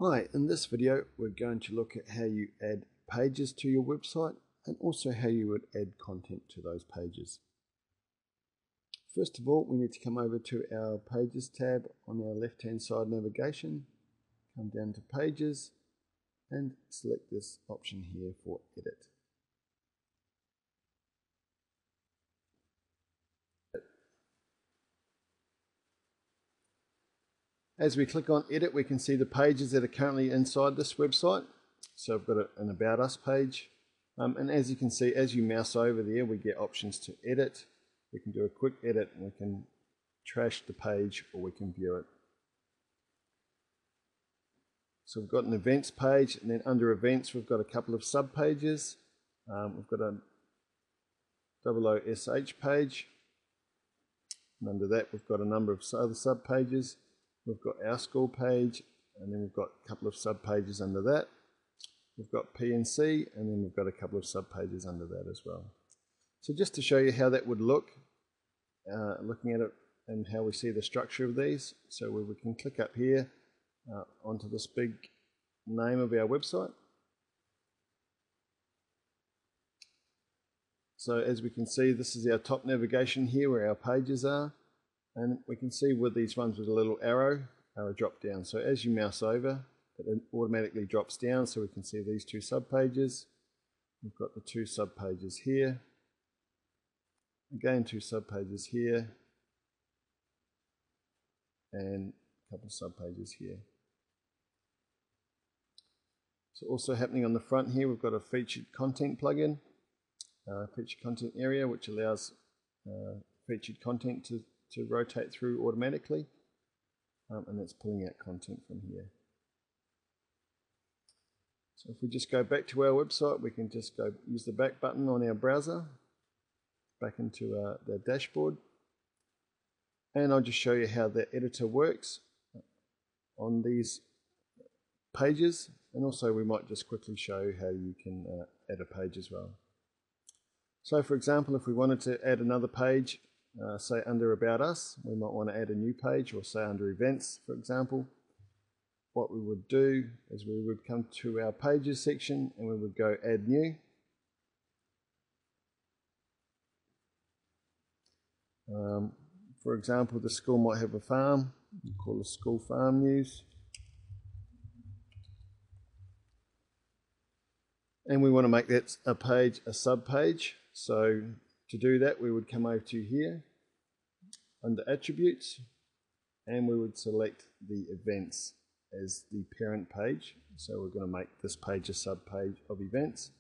Hi, in this video we're going to look at how you add pages to your website and also how you would add content to those pages. First of all, we need to come over to our Pages tab on our left hand side navigation, come down to Pages and select this option here for Edit. As we click on Edit, we can see the pages that are currently inside this website. So I've got an About Us page. And as you can see, as you mouse over there, we get options to edit. We can do a quick edit and we can trash the page or we can view it. So we've got an Events page, and then under Events we've got a couple of sub pages. We've got a OOSH page. And under that we've got a number of other sub pages. We've got our school page, and then we've got a couple of sub pages under that. We've got P&C, and then we've got a couple of sub pages under that as well. So just to show you how that would look, looking at it and how we see the structure of these. So we can click up here onto this big name of our website. So as we can see, this is our top navigation here where our pages are. And we can see with these ones with a little arrow drop down. So as you mouse over, it automatically drops down so we can see these two sub pages. We've got the two sub pages here. Again, two sub pages here. And a couple of sub pages here. So also happening on the front here, we've got a featured content plugin, featured content area, which allows featured content to rotate through automatically, and that's pulling out content from here. So if we just go back to our website, we can just go use the back button on our browser, back into the dashboard, and I'll just show you how the editor works on these pages, and also we might just quickly show how you can add a page as well. So for example, if we wanted to add another page, say under About Us, we might want to add a new page, or say under Events, for example. What we would do is we would come to our Pages section and we would go Add New. For example, the school might have a farm. We'll call it School Farm News. And we want to make that a page, a sub page. So to do that, we would come over to here under Attributes, and we would select the Events as the parent page. So we're going to make this page a sub page of Events.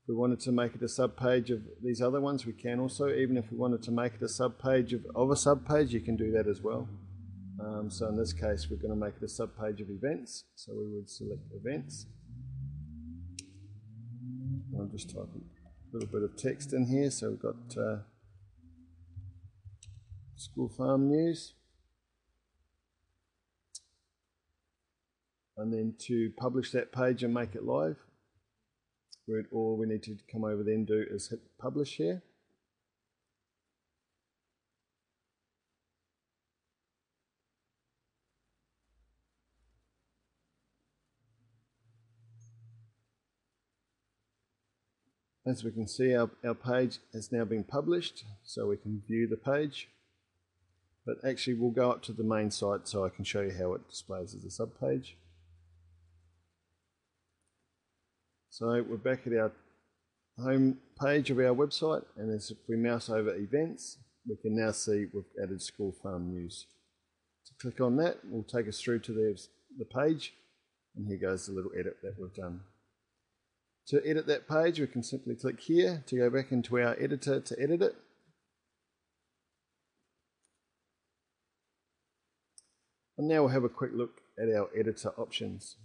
If we wanted to make it a sub page of these other ones, we can also. Even if we wanted to make it a sub page of a sub page, you can do that as well. So in this case, we're going to make it a sub page of Events. So we would select Events. I'll just type a little bit of text in here. So we've got School Farm News. And then to publish that page and make it live, all we need to come over then do is hit Publish here. As we can see, our page has now been published, so we can view the page. But actually we'll go up to the main site so I can show you how it displays as a sub page. So we're back at our home page of our website, and as if we mouse over Events, we can now see we've added School Farm News. So click on that, will take us through to the page, and here goes the little edit that we've done. To edit that page, we can simply click here to go back into our editor to edit it. And now we'll have a quick look at our editor options.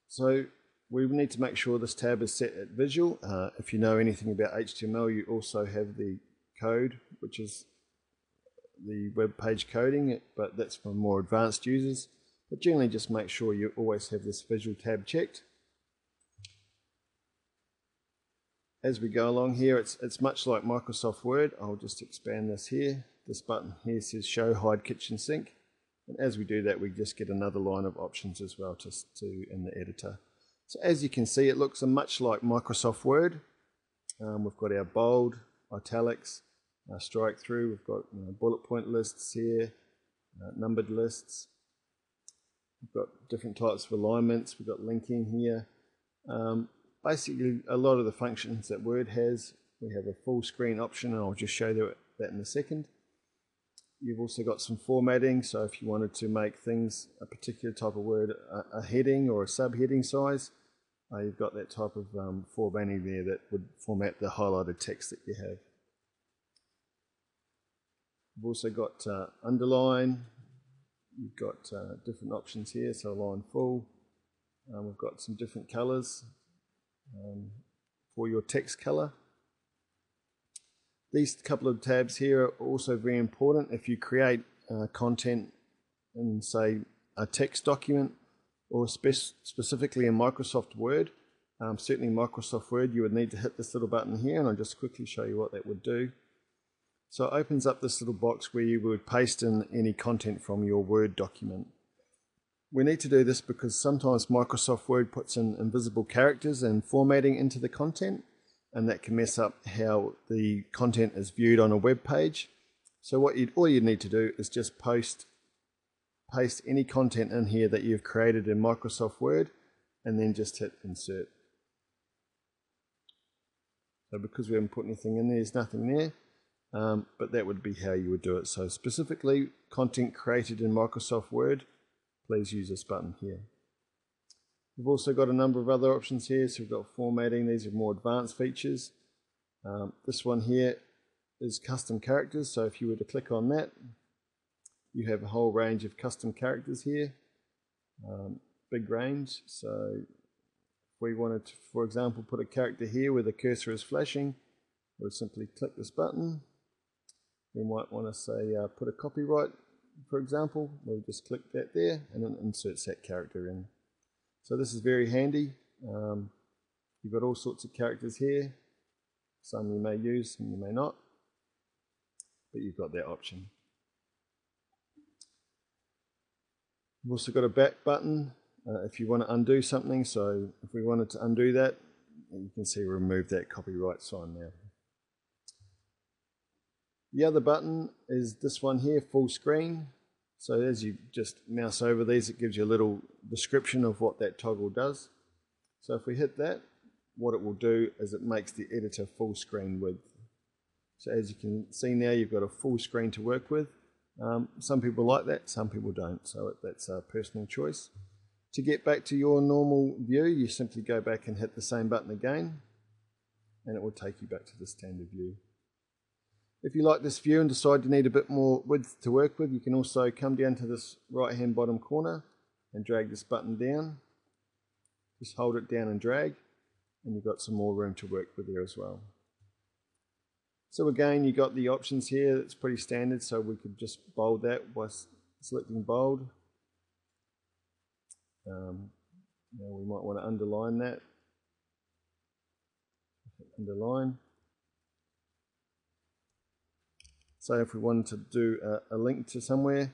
So we need to make sure this tab is set at visual. If you know anything about HTML, you also have the code, which is the web page coding, but that's for more advanced users. But generally just make sure you always have this visual tab checked. As we go along here, it's much like Microsoft Word. I'll just expand this here. This button here says Show Hide Kitchen Sink. And as we do that, we just get another line of options as well to in the editor. So as you can see, it looks much like Microsoft Word. We've got our bold, italics, strike through. We've got bullet point lists here, numbered lists. We've got different types of alignments. We've got linking here. Basically, a lot of the functions that Word has. We have a full screen option, and I'll just show you that in a second. You've also got some formatting, so if you wanted to make things a particular type of word a heading or a subheading size, you've got that type of formatting there that would format the highlighted text that you have. We've also got underline. You've got different options here, so align full. We've got some different colors for your text color. These couple of tabs here are also very important if you create content in, say, a text document, or specifically in Microsoft Word. Certainly in Microsoft Word, you would need to hit this little button here, and I'll just quickly show you what that would do. So it opens up this little box where you would paste in any content from your Word document. We need to do this because sometimes Microsoft Word puts in invisible characters and formatting into the content, and that can mess up how the content is viewed on a web page. So all you need to do is just paste any content in here that you've created in Microsoft Word, and then just hit insert. So because we haven't put anything in there, there's nothing there, but that would be how you would do it. So specifically, content created in Microsoft Word, please use this button here. We've also got a number of other options here. So we've got formatting. These are more advanced features. This one here is custom characters. So if you were to click on that, you have a whole range of custom characters here. Big range. So if we wanted to, for example, put a character here where the cursor is flashing, we'll simply click this button. We might want to say put a copyright, for example. We'll just click that there, and it inserts that character in. So this is very handy. You've got all sorts of characters here. Some you may use, some you may not, but you've got that option. We've also got a back button if you want to undo something. So if we wanted to undo that, you can see remove that copyright sign now. The other button is this one here, full screen. So as you just mouse over these, it gives you a little description of what that toggle does. So if we hit that, what it will do is it makes the editor full screen width. So as you can see now, you've got a full screen to work with. Some people like that, some people don't. So that's a personal choice. To get back to your normal view, you simply go back and hit the same button again, and it will take you back to the standard view. If you like this view and decide you need a bit more width to work with, you can also come down to this right hand bottom corner and drag this button down. Just hold it down and drag, and you've got some more room to work with there as well. So again, you've got the options here. It's pretty standard, so we could just bold that by selecting bold. We might want to underline that. Underline. So if we wanted to do a link to somewhere,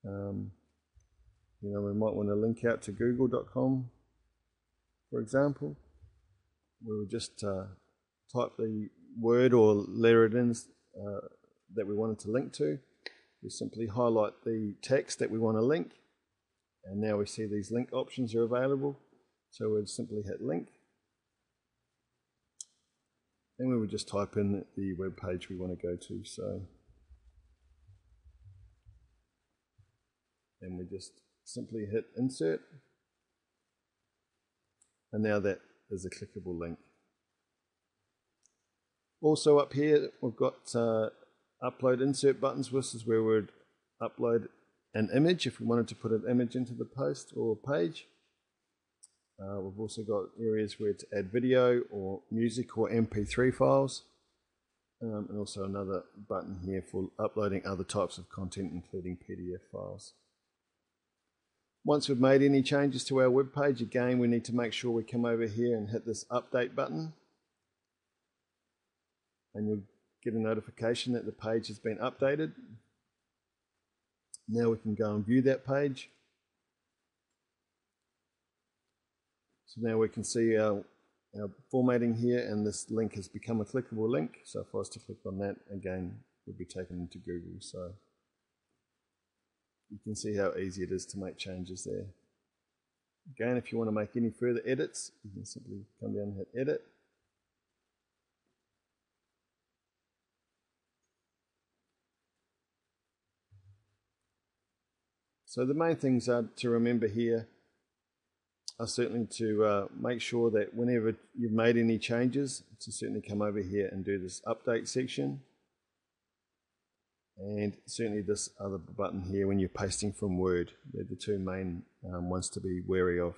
we might want to link out to google.com, for example. We would just type the word or letter it in that we wanted to link to. We simply highlight the text that we want to link, and now we see these link options are available. So we'd simply hit link, and we would just type in the web page we want to go to. So and we just simply hit insert, and now that is a clickable link. Also up here we've got upload insert buttons. This is where we'd upload an image if we wanted to put an image into the post or page. We've also got areas where to add video or music or MP3 files, and also another button here for uploading other types of content, including PDF files. Once we've made any changes to our web page, again we need to make sure we come over here and hit this update button, and you'll get a notification that the page has been updated. Now we can go and view that page. So now we can see our formatting here, and this link has become a clickable link. So if I was to click on that, again, we'll be taken into Google. So you can see how easy it is to make changes there. Again, if you want to make any further edits, you can simply come down and hit edit. So the main things are to remember here are certainly to make sure that whenever you've made any changes, to certainly come over here and do this update section. And certainly this other button here when you're pasting from Word. They're the two main ones to be wary of.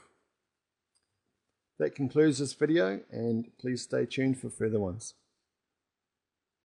That concludes this video, and please stay tuned for further ones.